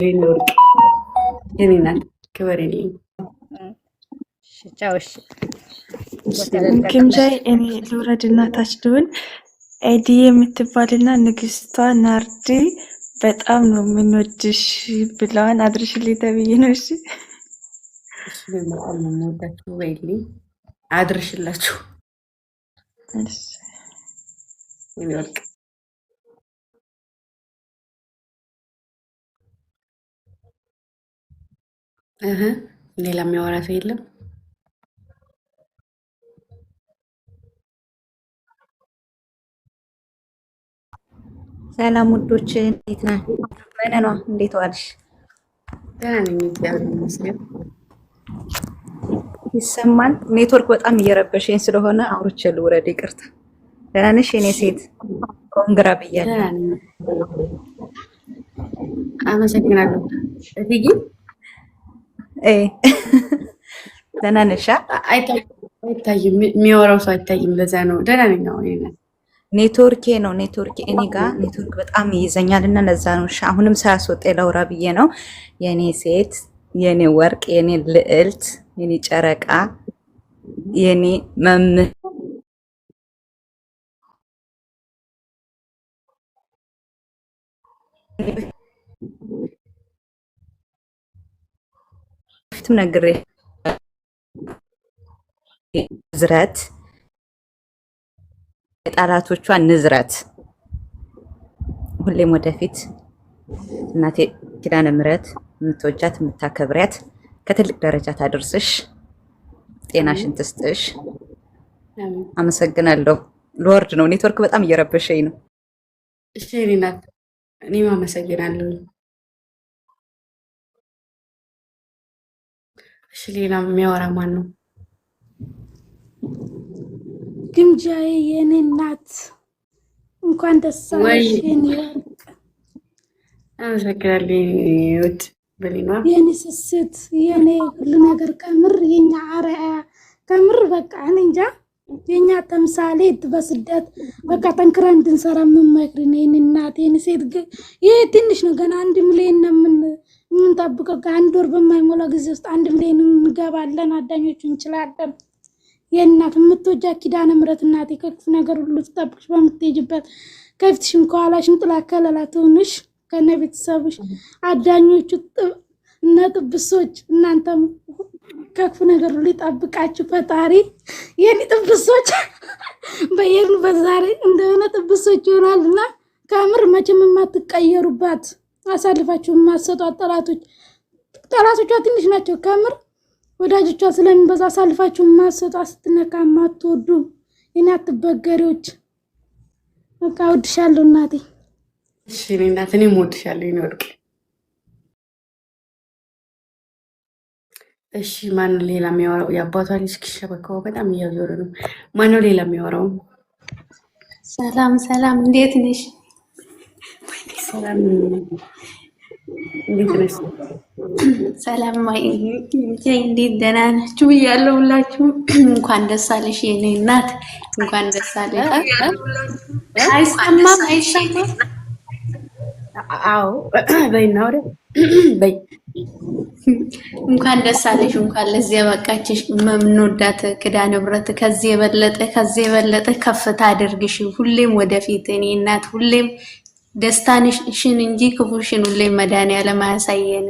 ወርቅ የኔ ናት። ክበሬልኝ። ቻውሽ ግምጃይ እኔ ልውረድና ታች ልሁን። ኤዲ የምትባልና ንግስቷ ናርዲ በጣም ነው የምንወድሽ ብለዋን አድርሽልኝ ተብዬ ነው። እሺ እሺ፣ በጣም ነው የምወዳችሁ። ወይልኝ አድርሽላችሁ። እሺ የኔ ወርቅ ሌላ የሚያወራ ሰው የለም። ሰላም ውዶች፣ እንዴት ነህ? መነኗ እንዴት ዋልሽ? ደህና ነኝ፣ እግዚአብሔር ይመስገን። ይሰማል? ኔትወርክ በጣም እየረበሸኝ ስለሆነ አውርቼ ልውረድ። ይቅርታ። ደህና ነሽ የኔ ሴት? ኮንግራ ብያለሁ። ደህና ነኝ፣ አመሰግናለሁ። እትዬ ደህና ነሽ? አይታይም፣ የሚያወራው ሰው አይታይም። ለዛ ነው። ደህና ነኝ ነው። ኔትወርኬ ነው ኔትወርኬ። እኔ ጋር ኔትወርክ በጣም ይይዘኛል እና ለዛ ነው። አሁንም ሳያስወጣ ለውራ ብዬ ነው። የኔ ሴት፣ የኔ ወርቅ፣ የኔ ልዕልት፣ የኔ ጨረቃ፣ የኔ መምህር ፊትም ነግሬ ዝረት የጣላቶቿ ንዝረት ሁሌም ወደፊት እናቴ ኪዳነ ምሕረት የምትወጃት የምታከብሪያት ከትልቅ ደረጃ ታደርስሽ፣ ጤናሽን ትስጥሽ። አመሰግናለሁ። ልወርድ ነው። ኔትወርክ በጣም እየረበሸኝ ነው። እሺ የኔ ናት። እኔም አመሰግናለሁ። እሺ ሌላ የሚያወራ ማን ነው? ግምጃዬ የኔ እናት እንኳን ደስ አለሽ የኔ ወርቅ። አመሰግናለሁ የኔ ውድ በሊኗ፣ የኔ ስስት፣ የኔ ሁሉ ነገር ከምር የኛ አርአያ ከምር በቃ እኔ እንጃ የኛ ተምሳሌት በስደት በቃ ጠንክረን እንድንሰራ የምመክርን የኔ እናት የኔ ሴት። ይሄ ትንሽ ነው፣ ገና 1 ሚሊዮን ነው የምንጠብቀው። ከአንድ ወር በማይሞላ ጊዜ ውስጥ 1 ሚሊዮን እንገባለን። አዳኞቹ እንችላለን። የእናት የምትወጃ ኪዳነ ምሕረት እናቴ ከክፉ ነገር ሁሉ ትጠብቅሽ። በምትሄጂበት ከፊትሽም ከኋላሽም ጥላ ከለላ ትሁንሽ ከነ ቤተሰብሽ። አዳኞቹ እነ ጥብሶች እናንተም ከክፉ ነገር ሁሉ ይጠብቃችሁ ፈጣሪ። የኔ ጥብሶች በየሄድንበት ዛሬ እንደሆነ ጥብሶች ይሆናልና ከምር መቼም የማትቀየሩባት አሳልፋችሁ የማትሰጧት ጠላቶቿ ትንሽ ናቸው ከምር። ወዳጆቿ ስለሚበዛ አሳልፋችሁ ማሰጣ ስትነካ ማትወዱ የኔ አትበገሪዎች። በቃ ወድሻለሁ እናቴ። እሺ እኔ እናት፣ እኔም ወድሻለሁ የኔ ወርቅ። እሺ ማነው ሌላ የሚያወራው? የአባቷ ልጅ ሸበካው በጣም እያዞረ ነው። ማነው ሌላ የሚያወራው? ሰላም ሰላም፣ እንዴት ነሽ? ሰላም፣ እንዴት ነሽ? ሰላም ማይ እንዴት ደህና ናችሁ ብያለሁ ሁላችሁ። እንኳን ደስ አለሽ የኔ እናት፣ እንኳን ደስ አለሽ። አይሰማም? አይሰማም? አዎ በይና ወደ በይ። እንኳን ደስ አለሽ፣ እንኳን ለዚህ ያበቃችሽ። የምንወዳት ኪዳነ ምሕረት ከዚህ የበለጠ ከፍታ አድርግሽ። ሁሌም ወደፊት የኔ እናት፣ ሁሌም ደስታንሽን እንጂ ክፉሽን ሁሌም መድኃኒዓለም አያሳየን።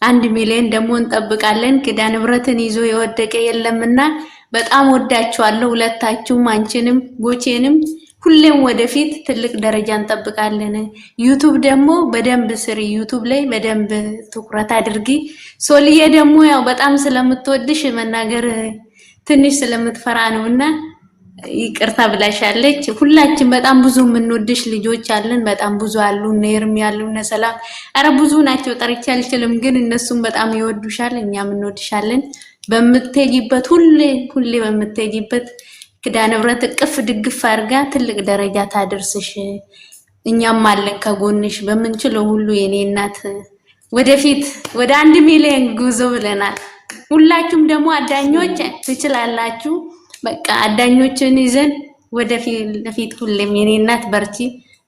1 ሚሊዮን ደግሞ እንጠብቃለን። ኪዳነ ምሕረትን ይዞ የወደቀ የለምና በጣም ወዳችኋለሁ ሁለታችሁም፣ አንቺንም ጎቼንም። ሁሌም ወደፊት ትልቅ ደረጃ እንጠብቃለን። ዩቲዩብ ደግሞ በደንብ ስሪ፣ ዩቲዩብ ላይ በደንብ ትኩረት አድርጊ። ሶልዬ ደግሞ ያው በጣም ስለምትወድሽ መናገር ትንሽ ስለምትፈራ ነውና ይቅርታ ብላሻለች። ሁላችን በጣም ብዙ የምንወድሽ ልጆች አለን፣ በጣም ብዙ አሉ። ነርም ያሉ ሰላም፣ አረ ብዙ ናቸው፣ ጠርቼ አልችልም፣ ግን እነሱም በጣም ይወዱሻል፣ እኛም እንወድሻለን። በምትሄጂበት ሁሌ በምትሄጂበት ኪዳነ ምሕረት እቅፍ ድግፍ አድርጋ ትልቅ ደረጃ ታደርስሽ። እኛም አለን ከጎንሽ በምንችለው ሁሉ የኔ እናት። ወደፊት ወደ 1 ሚሊዮን ጉዞ ብለናል። ሁላችሁም ደግሞ አዳኞች ትችላላችሁ። በቃ አዳኞችን ይዘን ወደፊት ሁሌም የኔ እናት በርቺ፣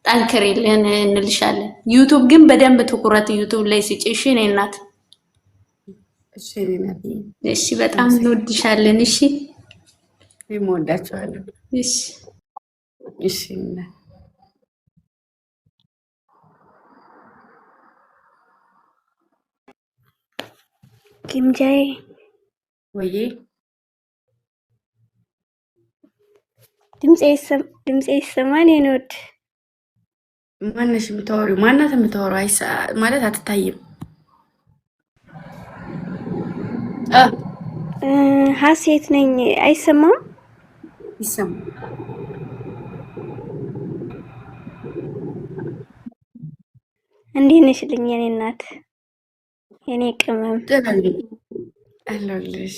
ጠንክሪልን እንልሻለን። ዩቲዩብ ግን በደንብ ትኩረት ዩቲዩብ ላይ ስጪሽ የኔ እናት። እሺ የኔ እናት። እሺ በጣም እንወድሻለን። እሺ እወዳችኋለሁ። እሺ እሺ እናት ኪምጃዬ ወይ ድምጼ ይሰማል? የኔ ውድ ማነሽ የምታወሪው? ማናት የምታወራው? ማለት አትታይም። ሀሴት ነኝ። አይሰማም? ይሰማል። እንዴት ነሽልኝ የኔ እናት፣ የኔ ቅመም? አለሁልሽ።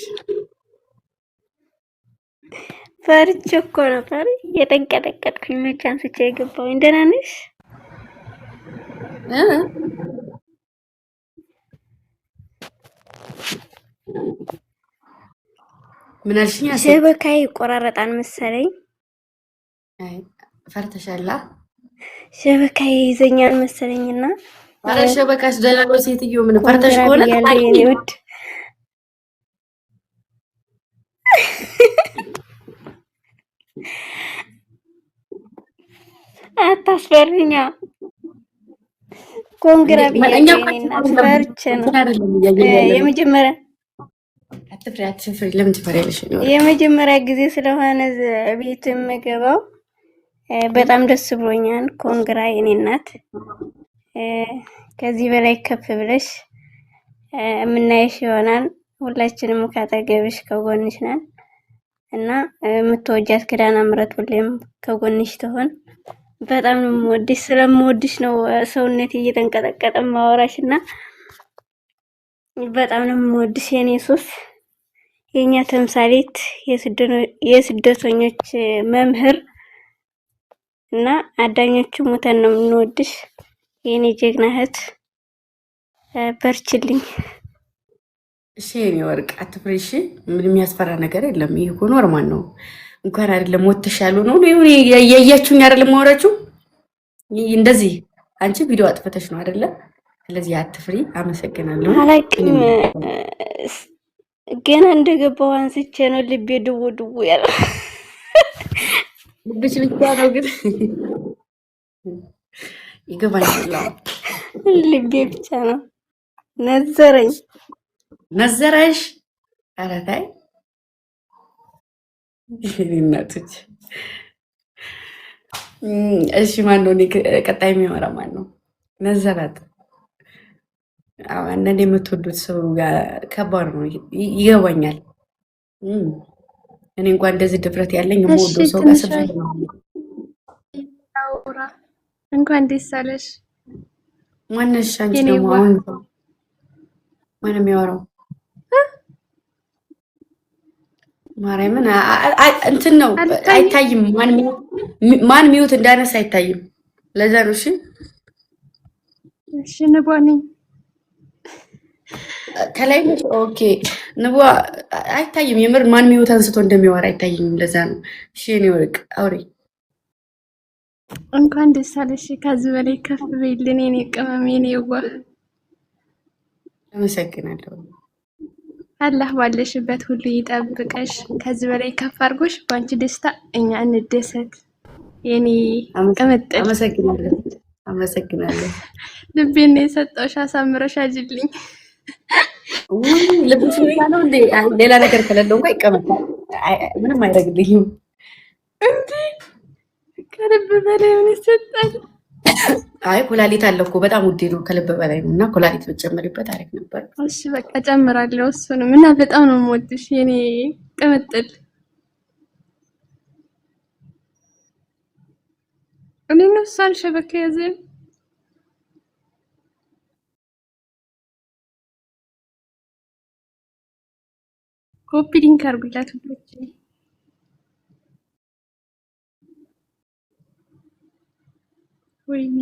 ፈርቼ እኮ ነበር የተንቀጠቀጥኩኝ። መቼ አንስቼ የገባሁኝ። ደህና ነሽ? ምን አልሽኝ? ሸበካዬ ይቆራረጣል መሰለኝ። አይ ፈርተሻላ? ሸበካዬ ይዘኛል መሰለኝና አረ ሸበካሽ ደህና ነው ሴትዮ። ምን ፈርተሽ ከሆነ የኔ ውድ አታስፈሪኛ። ኮንግራ ብያለሁ የኔ እናት። ፈርቼ ነው የመጀመሪያ አትፍሪ። ለምን ትፈሪያለሽ? የመጀመሪያ ጊዜ ስለሆነ ቤት የምገባው በጣም ደስ ብሎኛል። ኮንግራ የኔ እናት። ከዚህ በላይ ከፍ ብለሽ የምናይሽ ይሆናል። ሁላችንም ካጠገብሽ ከጎንሽ ነን እና የምትወጃት ኪዳነ ምሕረት ሁሌም ከጎንሽ ትሆን። በጣም ነው የምወድሽ። ስለምወድሽ ነው ሰውነቴ እየተንቀጠቀጠ ማወራሽ እና በጣም ነው የምወድሽ የኔ ሱስ፣ የኛ ተምሳሌት፣ የስደተኞች መምህር እና አዳኞቹ ሞተን ነው የምንወድሽ የኔ ጀግና እህት። በርችልኝ። እሺ የኔ ወርቅ አትፍሪ። እሺ ምን የሚያስፈራ ነገር የለም። ይሄ እኮ ኖርማል ነው። እንኳን አይደለም ሞተሽ ያሉ ነው ያያችሁኝ አይደለም ማወራችሁ እንደዚህ። አንቺ ቪዲዮ አጥፍተሽ ነው አይደለ? ስለዚህ አትፍሪ። አመሰግናለሁ። አላቅም ገና እንደገባው አንስቼ ነው ልቤ ድው ድው ያለው። ልብሽ ብቻ ነው ግን ይገባኛል። ልቤ ብቻ ነው ነዘረሽ። ኧረ ተይ እናቶች። እሺ ማን ነው ቀጣይ የሚያወራ? ማን ነው? ነዘራት። አንዳንድ የምትወዱት ሰው ጋር ከባድ ነው። ይገባኛል። እኔ እንኳን እንደዚህ ድፍረት ያለኝ የምወደው ሰው ጋር ሰፈር ነው። እንኳን ደስ አለሽ። ማነሽ አንቺ ደግሞ? አሁን ማን የሚያወራው? ማርያምን እንትን ነው አይታይም። ማን ሚውት እንዳነሳ አይታይም። ለዛ ነው። እሺ እሺ። ንቧ ነኝ ከላይ ነሽ? ኦኬ ንቧ አይታይም። የምር ማን ሚውት አንስቶ እንደሚያወራ አይታይም። ለዛ ነው። እሺ እኔ ወርቅ አውሪ። እንኳን ደስ አለሽ። ከዚህ በላይ ከፍ በይልን የኔ ቅመም፣ የኔ የዋህ። አመሰግናለሁ። አላህ ባለሽበት ሁሉ ይጠብቀሽ። ከዚህ በላይ ከፍ አድርጎሽ በአንቺ ደስታ እኛ እንደሰት። የኔ ቅምጥል አመሰግናለሁ። ልቤን ነው የሰጠሁሽ። አሳምረሽ አጅልኝ። ልብሽ ብቻ ነው እንዴ? ሌላ ነገር ከሌለው እንኳን ይቀመጣል። ምንም አይደግልኝም እንዴ? ከልብ በላይ ምን ይሰጣል? አይ ኩላሊት አለ እኮ በጣም ውዴ ነው። ከልብ በላይ ነው እና ኩላሊት ብትጨምሪበት አሪፍ ነበር። እሺ በቃ ጨምራለሁ። እሱንም እና በጣም ነው የምወድሽ የኔ ቅምጥል። እኔ ነው እሷን ሸበካ ያዘኝ። ኮፒ ሊንክ አድርጉላት ሁሎች። ወይኔ